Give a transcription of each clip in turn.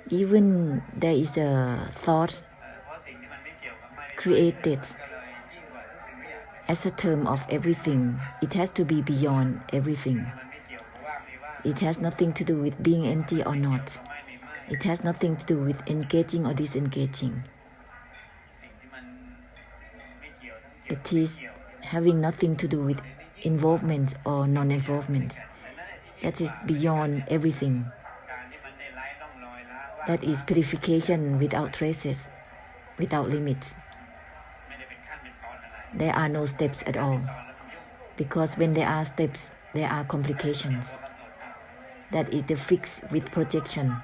Even there is a thought created as a term of everything, it has to be beyond everything. It has nothing to do with being empty or not. It has nothing to do with engaging or disengaging. It is having nothing to do with involvement or non-involvement. That is beyond everything. That is purification without traces, without limits. There are no steps at all, because when there are steps, there are complications. That is the fix with projection.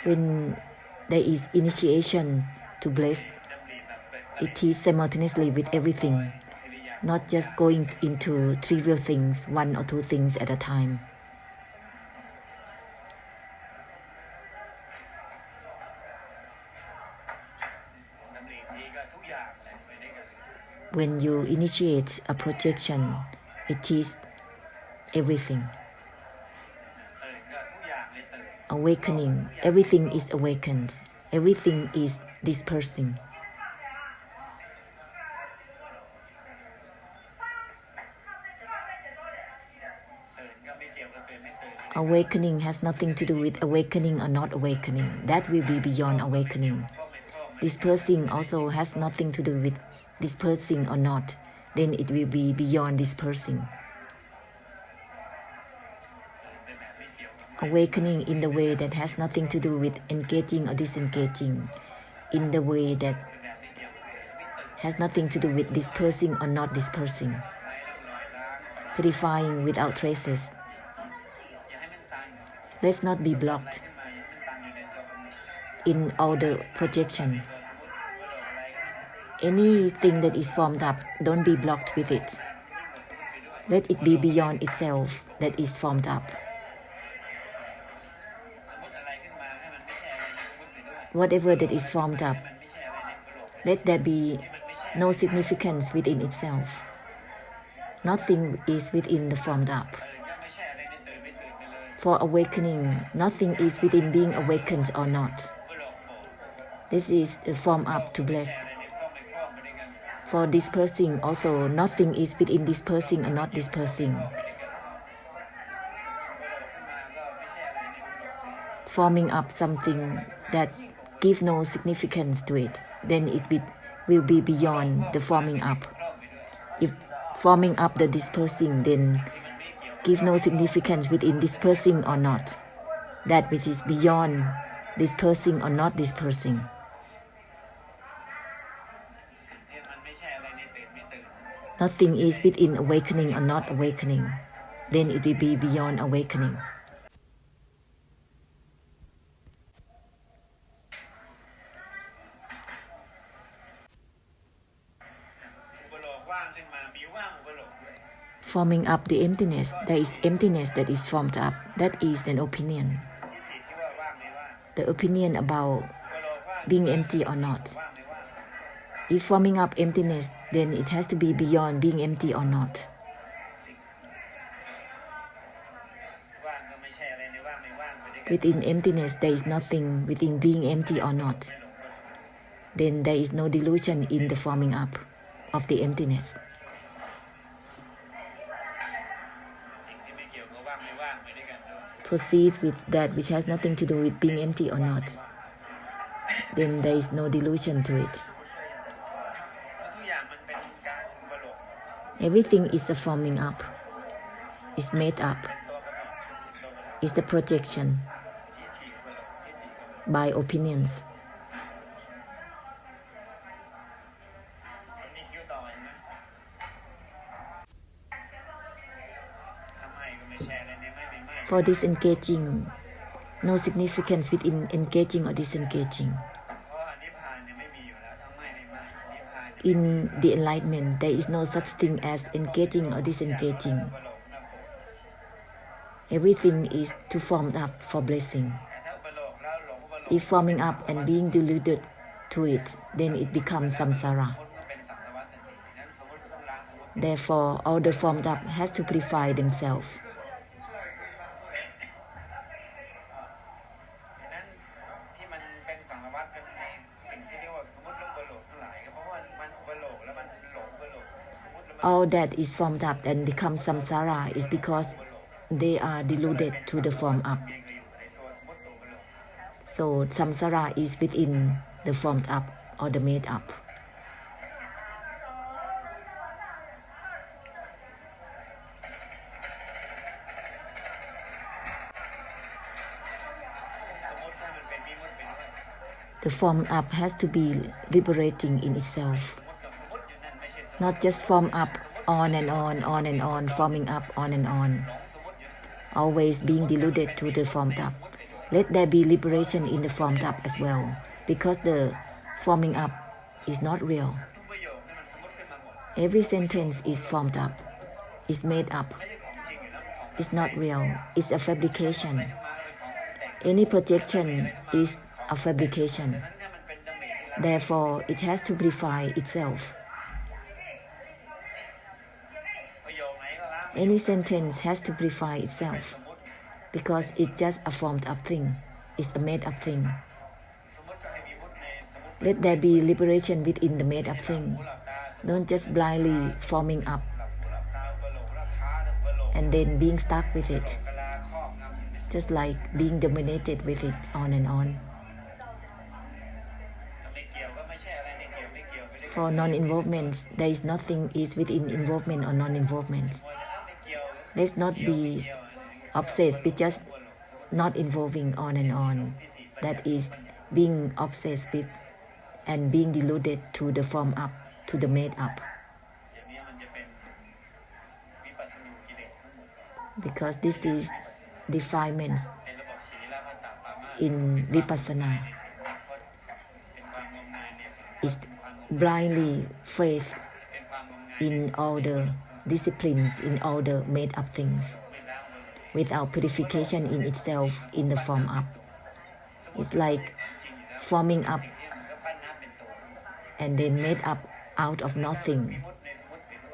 When there is initiation to bless, it is simultaneously with everything, not just going into trivial things, one or two things at a time. When you initiate a projection, it is everything. Awakening, everything is awakened. Everything is dispersing. Awakening has nothing to do with awakening or not awakening. That will be beyond awakening. Dispersing also has nothing to do with dispersing or not. Then it will be beyond dispersing. Awakening in the way that has nothing to do with engaging or disengaging, in the way that has nothing to do with dispersing or not dispersing. Purifying without traces. Let's not be blocked in all the projection. Anything that is formed up, don't be blocked with it. Let it be beyond itself that is formed up. Whatever that is formed up, let there be no significance within itself. Nothing is within the formed up. For awakening, nothing is within being awakened or not. This is the form up to bless. For dispersing, although nothing is within dispersing or not dispersing. Forming up something that gives no significance to it, then it will be beyond the forming up. If forming up the dispersing, then give no significance within dispersing or not. That which is beyond dispersing or not dispersing. Nothing is within awakening or not awakening. Then it will be beyond awakening. Forming up the emptiness, there is emptiness that is formed up. That is an opinion. The opinion about being empty or not. If forming up emptiness, then it has to be beyond being empty or not. Within emptiness, there is nothing within being empty or not. Then there is no delusion in the forming up of the emptiness. Proceed with that which has nothing to do with being empty or not. Then there is no delusion to it. Everything is a forming up, is made up, is the projection by opinions. For disengaging, no significance within engaging or disengaging. In the enlightenment, there is no such thing as engaging or disengaging. Everything is to form up for blessing. If forming up and being deluded to it, then it becomes samsara. Therefore, all the formed up has to purify themselves. All that is formed up and becomes samsara is because they are deluded to the form up. So samsara is within the formed up or the made up. The form up has to be liberating in itself. Not just form up on and on, forming up on and on. Always being deluded to the formed up. Let there be liberation in the formed up as well, because the forming up is not real. Every sentence is formed up, is made up. It's not real, it's a fabrication. Any projection is a fabrication. Therefore, it has to purify itself. Any sentence has to purify itself because it's just a formed up thing, it's a made up thing. Let there be liberation within the made up thing. Don't just blindly forming up and then being stuck with it, just like being dominated with it on and on. For non-involvement, there is nothing is within involvement or non-involvement. Let's not be obsessed with just not involving on and on. That is being obsessed with and being deluded to the form up, to the made up. Because this is defilements in vipassana. It's blindly faith in all the disciplines, in all the made up things, without purification in itself in the form up. It's like forming up and then made up out of nothing.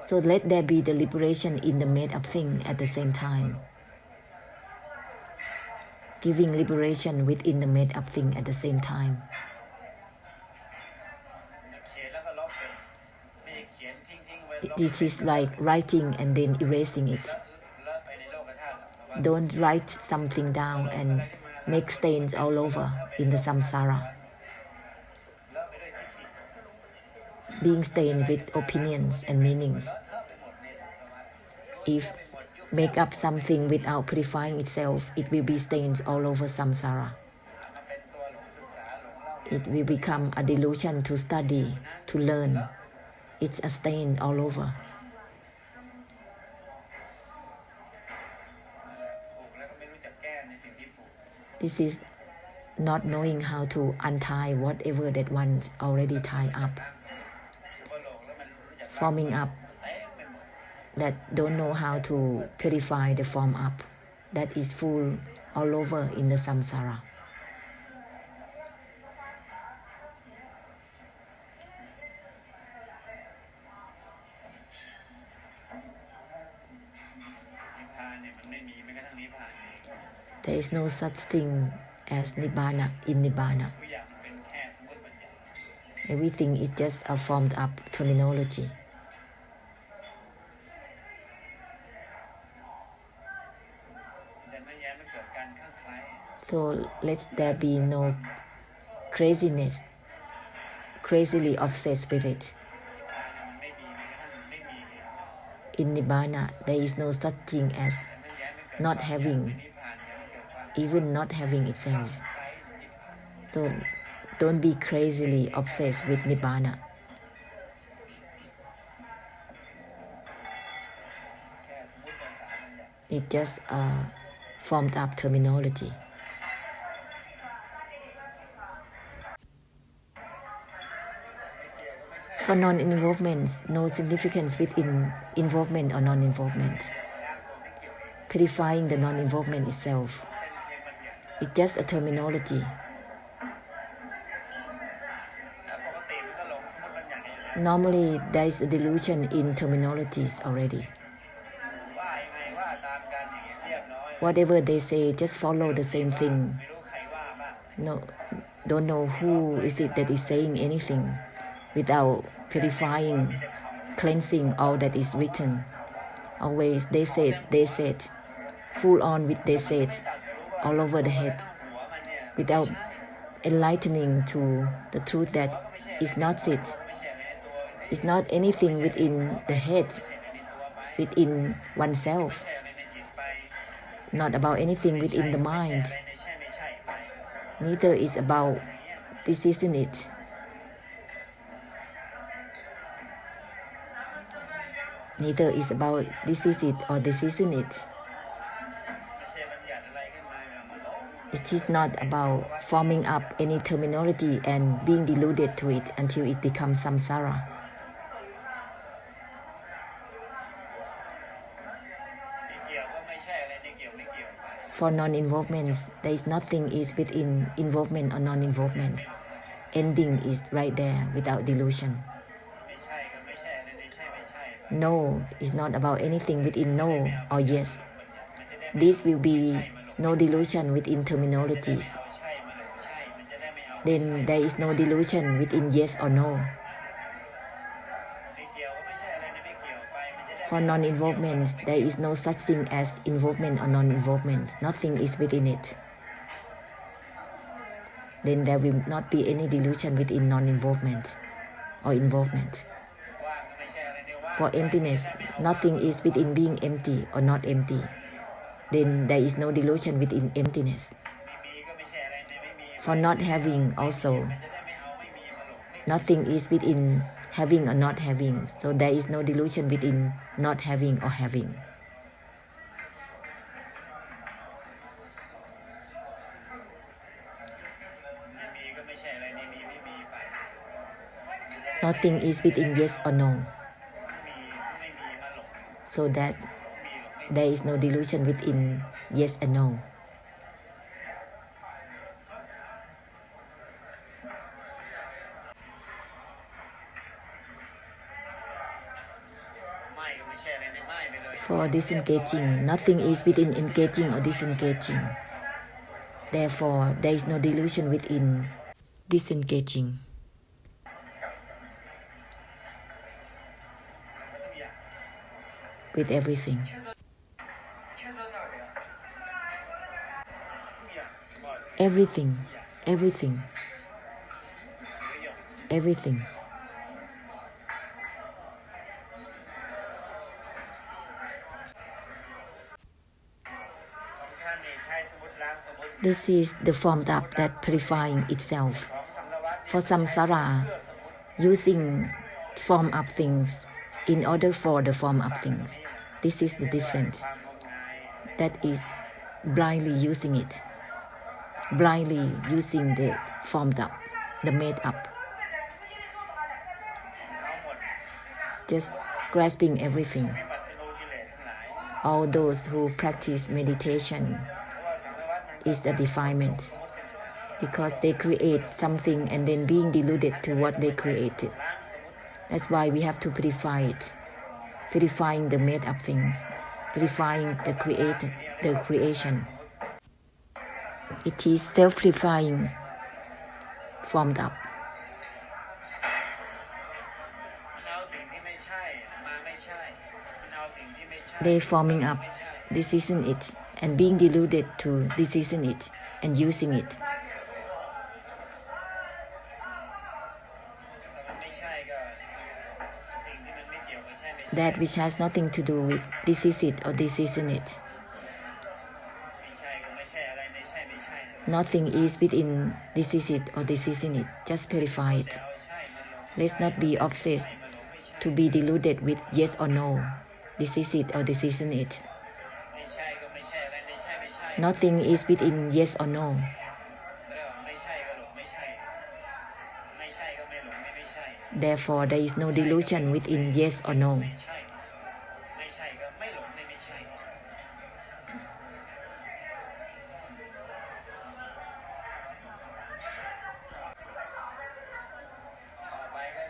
So let there be the liberation in the made up thing at the same time. Giving liberation within the made up thing at the same time. It is like writing and then erasing it. Don't write something down and make stains all over in the samsara. Being stained with opinions and meanings. If make up something without purifying itself, it will be stains all over samsara. It will become a delusion to study, to learn. It's a stain all over. This is not knowing how to untie whatever that one's already tied up. Forming up that don't know how to purify the form up. That is full all over in the samsara. There is no such thing as nibbana in nibbana. Everything is just a formed up terminology. So let there be no craziness, crazily obsessed with it. In nibbana, there is no such thing as not having, even not having itself. So don't be crazily obsessed with nibbana. It's just a formed up terminology. For non-involvement, no significance within involvement or non-involvement. Purifying the non-involvement itself. It's just a terminology. Normally, there is a delusion in terminologies already. Whatever they say, just follow the same thing. don't know who is it that is saying anything without purifying, cleansing all that is written. Always they said, full on with they said, all over the head, without enlightening to the truth that is not it. It's not anything within the head, within oneself, not about anything within the mind. Neither is about this isn't it. Neither is about this is it or this isn't it. It is not about forming up any terminology and being deluded to it until it becomes samsara. For non-involvement, there is nothing is within involvement or non-involvement. Ending is right there without delusion. No is not about anything within no or yes. This will be no delusion within terminologies. Then there is no delusion within yes or no. For non-involvement, there is no such thing as involvement or non-involvement. Nothing is within it. Then there will not be any delusion within non-involvement or involvement. For emptiness, nothing is within being empty or not empty. Then there is no delusion within emptiness. For not having also, nothing is within having or not having, so there is no delusion within not having or having. Nothing is within yes or no, so that there is no delusion within yes and no. For disengaging, nothing is within engaging or disengaging. Therefore, there is no delusion within disengaging. With everything. Everything, everything, everything. This is the formed up that purifying itself. For samsara, using form up things in order for the form up things. This is the difference. That is blindly using it. Blindly using the formed up, the made up. Just grasping everything. All those who practice meditation is the defilement, because they create something and then being deluded to what they created. That's why we have to purify it, purifying the made up things, purifying the creation. It is self-purifying, formed up. They forming up, this isn't it, and being deluded to this isn't it, and using it. That which has nothing to do with this is it or this isn't it. Nothing is within this is it or this isn't it. Just purify it. Let's not be obsessed to be deluded with yes or no. This is it or this isn't it. Nothing is within yes or no. Therefore, there is no delusion within yes or no.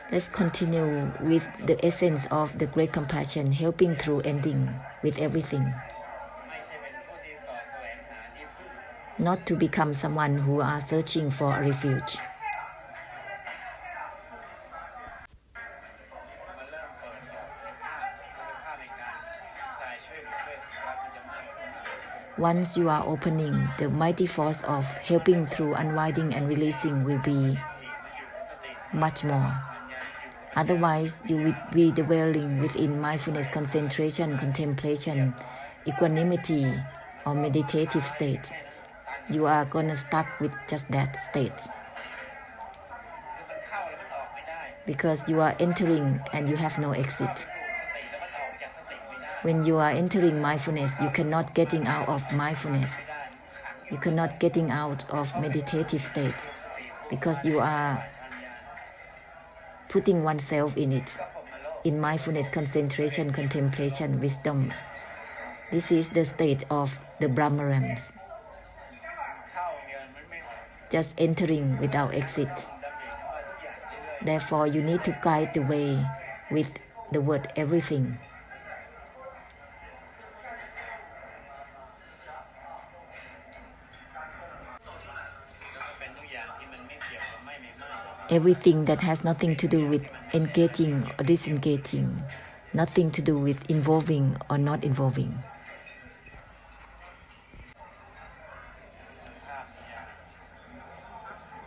Let's continue with the essence of the great compassion, helping through ending with everything. not to become someone who are searching for a refuge. Once you are opening, the mighty force of helping through unwinding and releasing will be much more. Otherwise, you will be dwelling within mindfulness, concentration, contemplation, equanimity, or meditative state. You are gonna stuck with just that state. Because you are entering and you have no exit. When you are entering mindfulness, you cannot getting out of mindfulness. You cannot getting out of meditative state because you are putting oneself in it, in mindfulness, concentration, contemplation, wisdom. This is the state of the Brahmarams. Just entering without exit. Therefore, you need to guide the way with the word everything. Everything that has nothing to do with engaging or disengaging, nothing to do with involving or not involving.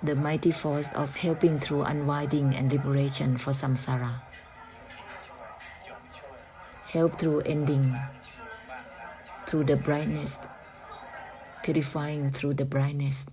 The mighty force of helping through unwinding and liberation for samsara. Help through ending, through the brightness, purifying through the brightness.